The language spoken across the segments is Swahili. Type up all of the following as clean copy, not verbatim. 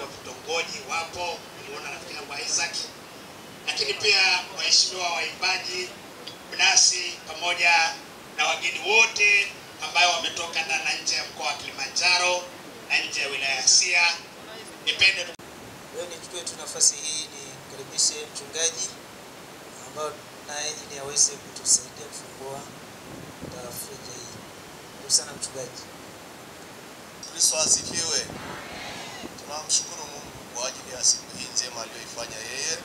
wa vitongoji wapo, nimeona rafiki yangu Isaac, lakini pia waheshimiwa waimbaji binafsi pamoja na wageni wote ambao wametoka ndani na nje ya mkoa wa Kilimanjaro na nje ya wilaya ya Siha. Nipende leo nichukue tu nafasi hii nikaribishe mchungaji ambao naye ili aweze kutusaidia kufungua tafrija hii. Karibu sana mchungaji. Kristo asifiwe. Tunamshukuru Mungu kwa ajili ya siku hii njema aliyoifanya yeye.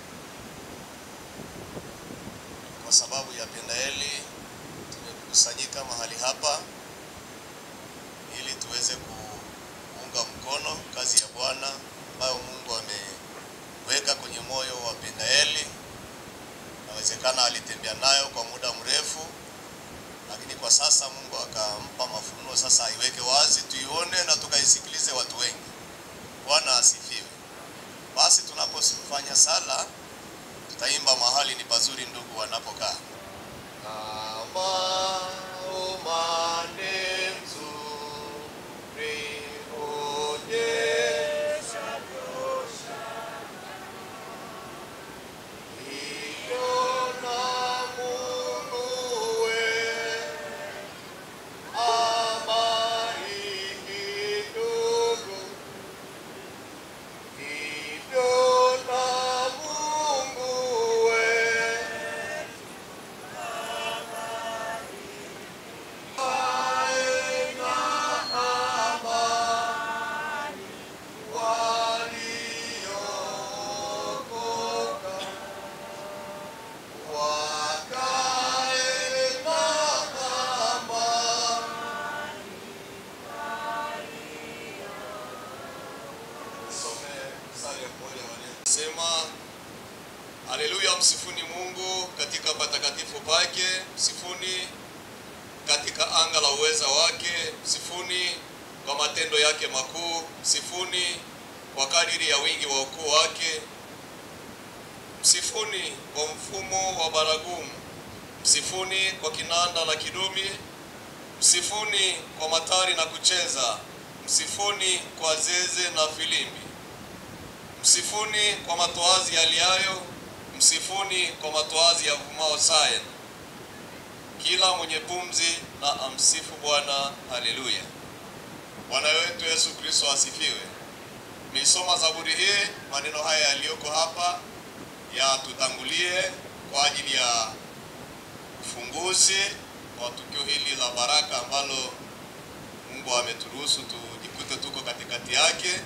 Kwa sababu ya Pendaeli tumekusanyika mahali hapa ili tuweze kuunga mkono kazi ya Bwana ambayo Mungu ameweka kwenye moyo wa Pendaeli. Inawezekana alitembea nayo kwa muda mrefu, lakini kwa sasa Mungu akampa mafunuo, sasa aiweke wazi tuione na tukaisikilize watu wengi. Bwana asifiwe. Basi tunapofanya sala tutaimba mahali ni pazuri ndugu wanapokaa. Sema haleluya, msifuni Mungu katika patakatifu pake, msifuni katika anga la uweza wake, msifuni kwa matendo yake makuu, msifuni kwa kadiri ya wingi wa ukuu wake, msifuni kwa mfumo wa baragumu, msifuni kwa kinanda na kidumi, msifuni kwa matari na kucheza, msifuni kwa zeze na filimbi, msifuni kwa matoazi yaliayo, msifuni kwa matoazi ya vumao sayen. Kila mwenye pumzi na amsifu Bwana. Haleluya. Bwana wetu Yesu Kristo asifiwe. Nisoma Zaburi hii, maneno haya yaliyoko hapa ya tutangulie kwa ajili ya ufunguzi wa tukio hili la baraka ambalo Mungu ameturuhusu tujikute tuko katikati yake.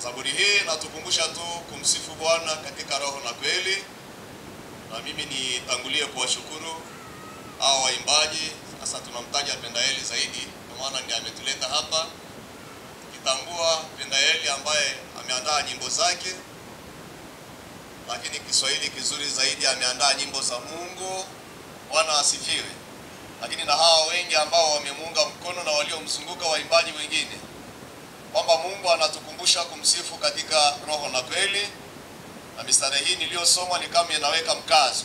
Zaburi hii natukumbusha tu kumsifu Bwana katika roho na kweli. Na mimi nitangulie kuwashukuru hao waimbaji. Sasa tunamtaja Pendaeli zaidi kwa maana ndiye ametuleta hapa. Kitambua Pendaeli ambaye ameandaa nyimbo zake, lakini Kiswahili kizuri zaidi ameandaa nyimbo za Mungu. Bwana asifiwe. Lakini na hao wengi ambao wamemuunga mkono na waliomzunguka waimbaji wengine, kwamba Mungu anatukumbusha kumsifu katika roho na kweli. Na mistari hii niliyosoma ni kama inaweka mkazo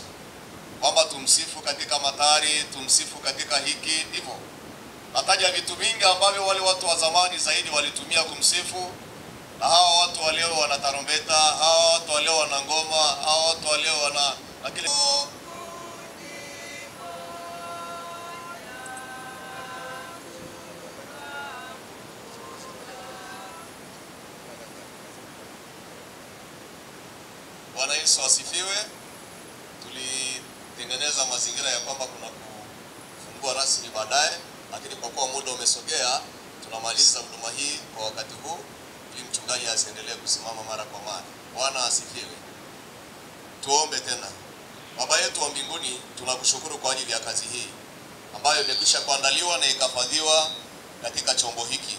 kwamba tumsifu katika matari, tumsifu katika hiki hivyo. Nataja vitu vingi ambavyo wale watu wa zamani zaidi walitumia kumsifu, na hawa watu wa leo wana tarumbeta, hawa watu wa leo wana ngoma, hawa watu wa leo wana kile. Bwana Yesu asifiwe. Tulitengeneza mazingira ya kwamba kuna kufungua rasmi baadaye, lakini kwa kuwa muda umesogea tunamaliza huduma hii kwa wakati huu ili mchungaji asiendelee kusimama mara kwa mara. Bwana asifiwe. Tuombe tena. Baba yetu wa mbinguni, tunakushukuru kwa ajili ya kazi hii ambayo imekwisha kuandaliwa na ikafadhiwa katika chombo hiki.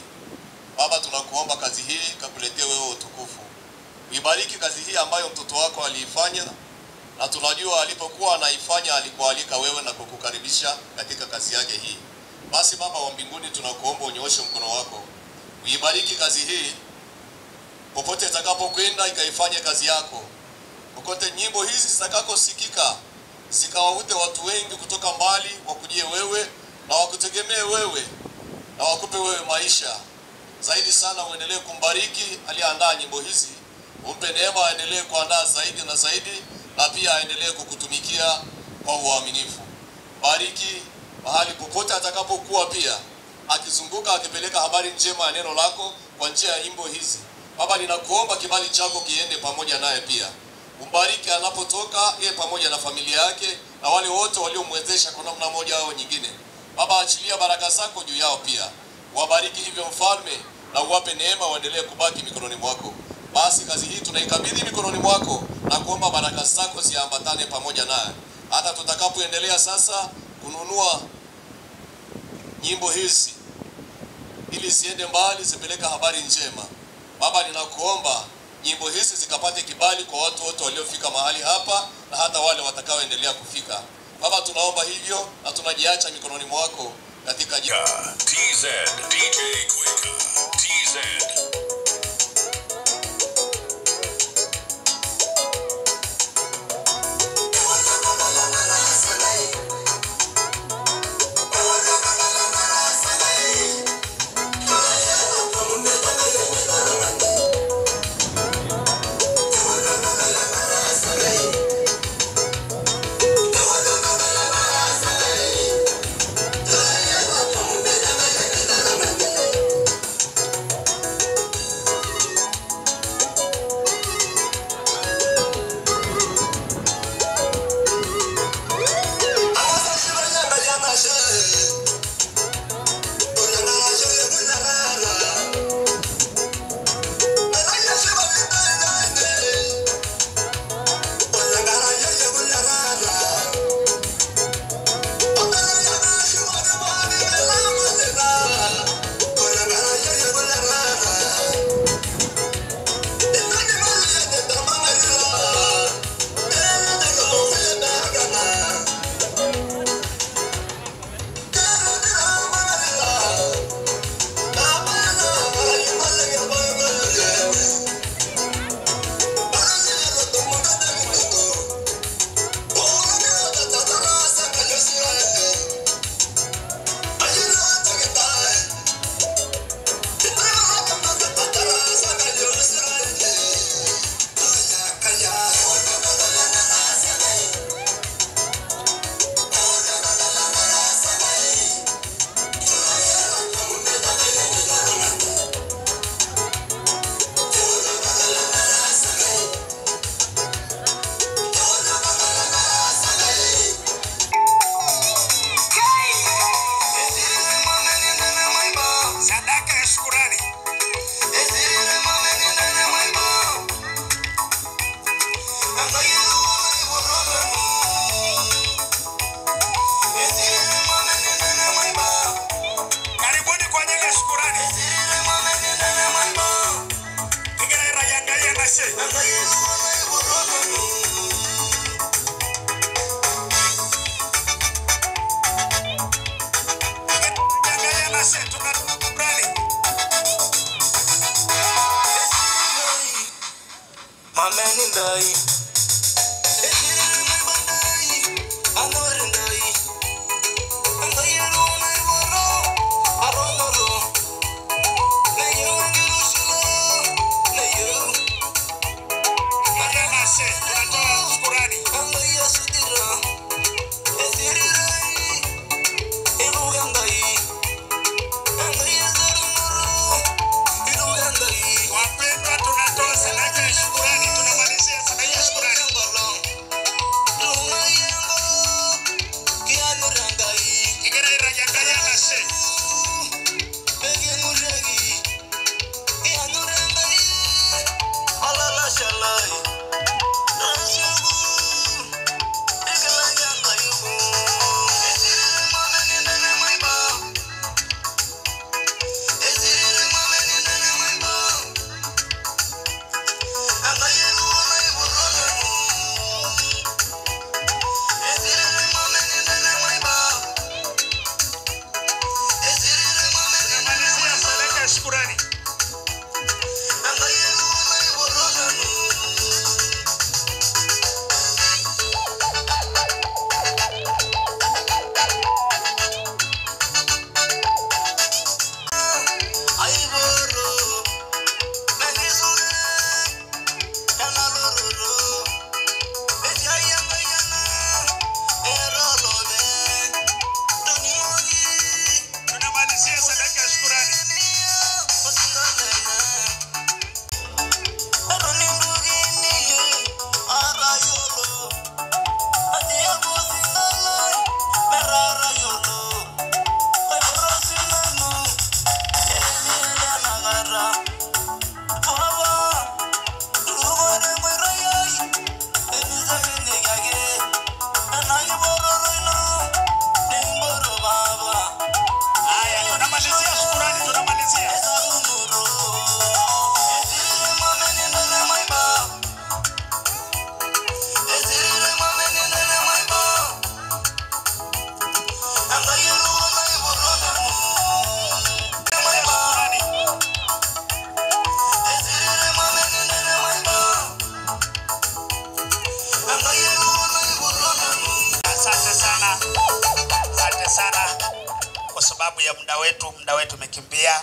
Baba, tunakuomba kazi hii kakuletee wewe utukufu. Uibariki kazi hii ambayo mtoto wako aliifanya, na tunajua alipokuwa anaifanya alikualika wewe na kukukaribisha katika kazi yake hii. Basi Baba wa mbinguni, tunakuomba unyooshe mkono wako. Uibariki kazi hii popote itakapokwenda, ikaifanye kazi yako. Popote nyimbo hizi zitakakosikika, zikawaute watu wengi kutoka mbali wakujie wewe na wakutegemee wewe na wakupe wewe maisha. zaidi sana uendelee kumbariki aliyeandaa nyimbo hizi, umpe neema aendelee kuandaa zaidi na zaidi, na pia aendelee kukutumikia kwa uaminifu. Bariki mahali popote atakapokuwa, pia akizunguka akipeleka habari njema ya neno lako kwa njia ya nyimbo hizi. Baba, ninakuomba kibali chako kiende pamoja naye pia. Umbariki anapotoka yeye pamoja na familia yake na wale wote waliomwezesha kwa namna moja au nyingine. Baba, achilia baraka zako juu yao pia. Wabariki hivyo mfalme, na uwape neema waendelee kubaki mikononi mwako. Basi kazi hii tunaikabidhi mikononi mwako na kuomba baraka zako ziambatane pamoja naye. Hata tutakapoendelea sasa kununua nyimbo hizi ili ziende mbali, zipeleka habari njema. Baba, ninakuomba nyimbo hizi zikapate kibali kwa watu wote waliofika mahali hapa na hata wale watakaoendelea kufika. Baba, tunaomba hivyo na tunajiacha mikononi mwako katika jina TZ DJ Quaker TZ. Wapendwa, tunatoa sadaka ya shukrani, tunamalizia sadaka ya shukrani. sababu ya muda wetu umekimbia.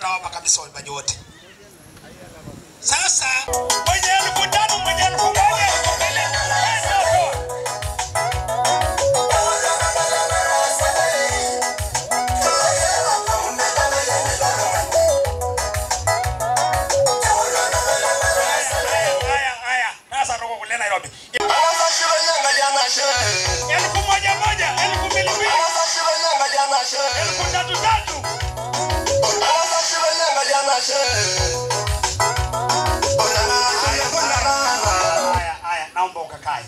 Tutawapa kabisa waimbaji wote. Sasa mwenye 5,000 mwenye 1,000 sasa roko kule Nairobi. 1,000 naomba ukakae.